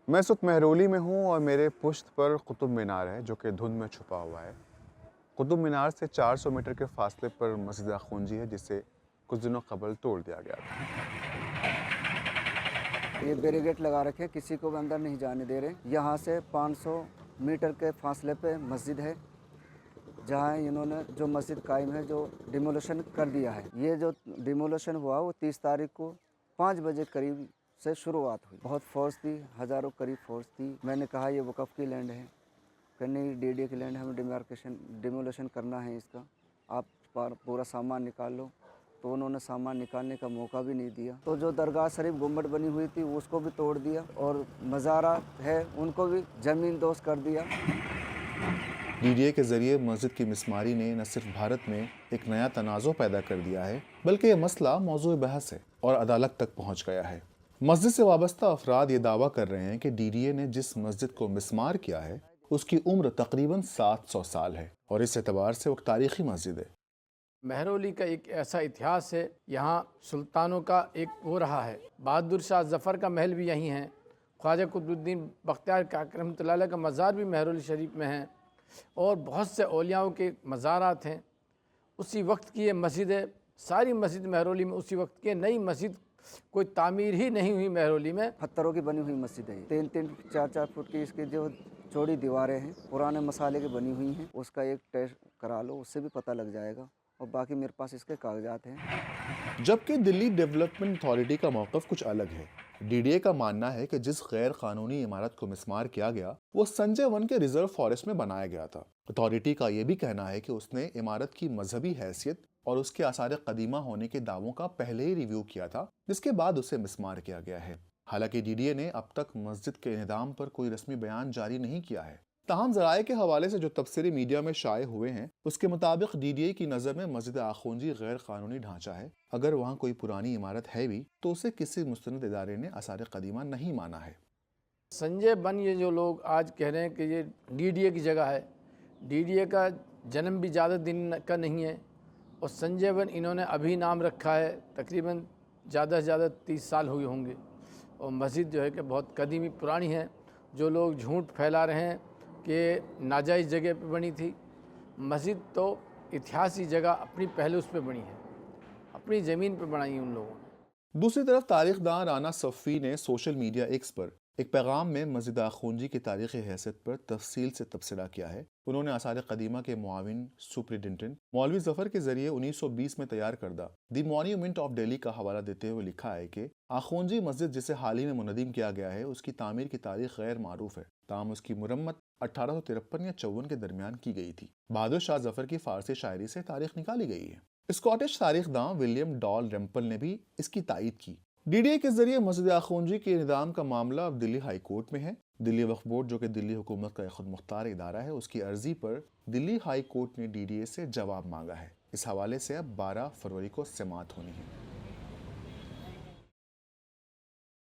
میں اس وقت مہرولی میں ہوں اور میرے پشت پر قطب مینار ہے جو کہ دھند میں چھپا ہوا ہے۔ قطب مینار سے 400 میٹر کے فاصلے پر مسجد آخونجی ہے جسے کچھ دنوں قبل توڑ دیا گیا تھا۔ یہ بیریگیٹ لگا رکھے، کسی کو بھی اندر نہیں جانے دے رہے۔ یہاں سے 500 میٹر کے فاصلے پہ مسجد ہے جہاں انہوں نے جو مسجد قائم ہے جو ڈیمولیشن کر دیا ہے۔ یہ جو ڈیمولیشن ہوا وہ 30 تاریخ کو 5 بجے قریب سے شروعات ہوئی۔ بہت فورس تھی، ہزاروں قریب فورس تھی۔ میں نے کہا یہ وقف کی لینڈ ہے، کہ نہیں ڈی ڈی اے کی لینڈ ہے، ہمیں ڈیمولیشن کرنا ہے اس کا، آپ پورا سامان نکال لو۔ تو انہوں نے سامان نکالنے کا موقع بھی نہیں دیا۔ تو جو درگاہ شریف گنبد بنی ہوئی تھی اس کو بھی توڑ دیا، اور مزارات ہے ان کو بھی زمین دوز کر دیا۔ ڈی ڈی اے کے ذریعے مسجد کی مسماری نے نہ صرف بھارت میں ایک نیا تنازع پیدا کر دیا ہے بلکہ یہ مسئلہ موضوع بحث ہے اور عدالت تک پہنچ گیا ہے۔ مسجد سے وابستہ افراد یہ دعویٰ کر رہے ہیں کہ ڈی ڈی اے نے جس مسجد کو مسمار کیا ہے اس کی عمر تقریباً 700 سال ہے اور اس اعتبار سے وہ ایک تاریخی مسجد ہے۔ مہرولی کا ایک ایسا اتہاس ہے، یہاں سلطانوں کا ایک وہ رہا ہے۔ بہادر شاہ ظفر کا محل بھی یہیں ہے، خواجہ قطب الدین بختیار کاکڑ رحمۃ اللہ علیہ کا مزار بھی مہرولی شریف میں ہے، اور بہت سے اولیاؤں کے مزارات ہیں۔ اسی وقت کی یہ مسجد ہے، ساری مسجد مہرولی میں اسی وقت کی، نئی مسجد کوئی تعمیر ہی نہیں ہوئی مہرولی میں۔ پتھروں کی بنی ہوئی مسجد ہے، 3-3 4-4 فٹ کی اس کی جو چوڑی دیواریں ہیں، پرانے مسالے کی بنی ہوئی ہیں۔ اس کا ایک ٹیسٹ کرا لو، اس سے بھی پتہ لگ جائے گا، اور باقی میرے پاس اس کے کاغذات ہیں۔ جبکہ دلی ڈیولپمنٹ اتھارٹی کا موقف کچھ الگ ہے۔ ڈی ڈی اے کا ماننا ہے کہ جس غیر قانونی عمارت کو مسمار کیا گیا وہ سنجے ون کے ریزرو فارسٹ میں بنایا گیا تھا۔ اتھارٹی کا یہ بھی کہنا ہے کہ اس نے عمارت کی مذہبی حیثیت اور اس کے آثار قدیمہ ہونے کے دعووں کا پہلے ہی ریویو کیا تھا، جس کے بعد اسے مسمار کیا گیا ہے۔ حالانکہ ڈی ڈی اے نے اب تک مسجد کے انہدام پر کوئی رسمی بیان جاری نہیں کیا ہے۔ تاہم ذرائع کے حوالے سے جو تبصرے میڈیا میں شائع ہوئے ہیں اس کے مطابق ڈی ڈی اے کی نظر میں مسجد آخونجی غیر قانونی ڈھانچہ ہے۔ اگر وہاں کوئی پرانی عمارت ہے بھی تو اسے کسی مستند ادارے نے آثار قدیمہ نہیں مانا ہے۔ سنجے بن یہ جو لوگ آج کہہ رہے ہیں کہ یہ ڈی ڈی اے کی جگہ ہے، ڈی ڈی اے کا جنم بھی زیادہ دن کا نہیں ہے، اور سنجے ون انہوں نے ابھی نام رکھا ہے، تقریباً زیادہ سے زیادہ 30 سال ہوئے ہوں گے، اور مسجد جو ہے کہ بہت قدیمی پرانی ہے۔ جو لوگ جھوٹ پھیلا رہے ہیں کہ ناجائز جگہ پہ بنی تھی، مسجد تو اتہاسی جگہ اپنی پہلے اس پہ بنی ہے، اپنی زمین پہ بنائی ہے ان لوگوں نے۔ دوسری طرف تاریخ داں رانا صفی نے سوشل میڈیا ایکس پر ایک پیغام میں مسجد آخونجی کی تاریخی حیثیت پر تفصیل سے تبصرہ کیا ہے۔ انہوں نے آثار قدیمہ کے معاون سپرنٹینڈنٹ مولوی ظفر کے ذریعے 1920 میں تیار کردہ دی مونیومنٹ آف ڈیلی کا حوالہ دیتے ہوئے لکھا ہے کہ آخونجی مسجد جسے حال ہی میں منہدم کیا گیا ہے اس کی تعمیر کی تاریخ غیر معروف ہے، تاہم اس کی مرمت 1853 یا 54 کے درمیان کی گئی تھی۔ بہادر شاہ ظفر کی فارسی شاعری سے تاریخ نکالی گئی ہے۔ اسکاٹش تاریخ داں ولیم ڈال ریمپل نے بھی اس کی تائید کی۔ ڈی ڈی اے کے ذریعے مسجد آخونجی کے انہدام کا معاملہ اب دلی ہائی کورٹ میں ہے۔ دلی وقف بورڈ جو کہ دلی حکومت کا ایک خود مختار ادارہ ہے، اس کی عرضی پر دلی ہائی کورٹ نے ڈی ڈی اے سے جواب مانگا ہے۔ اس حوالے سے اب 12 فروری کو سماعت ہونی ہے۔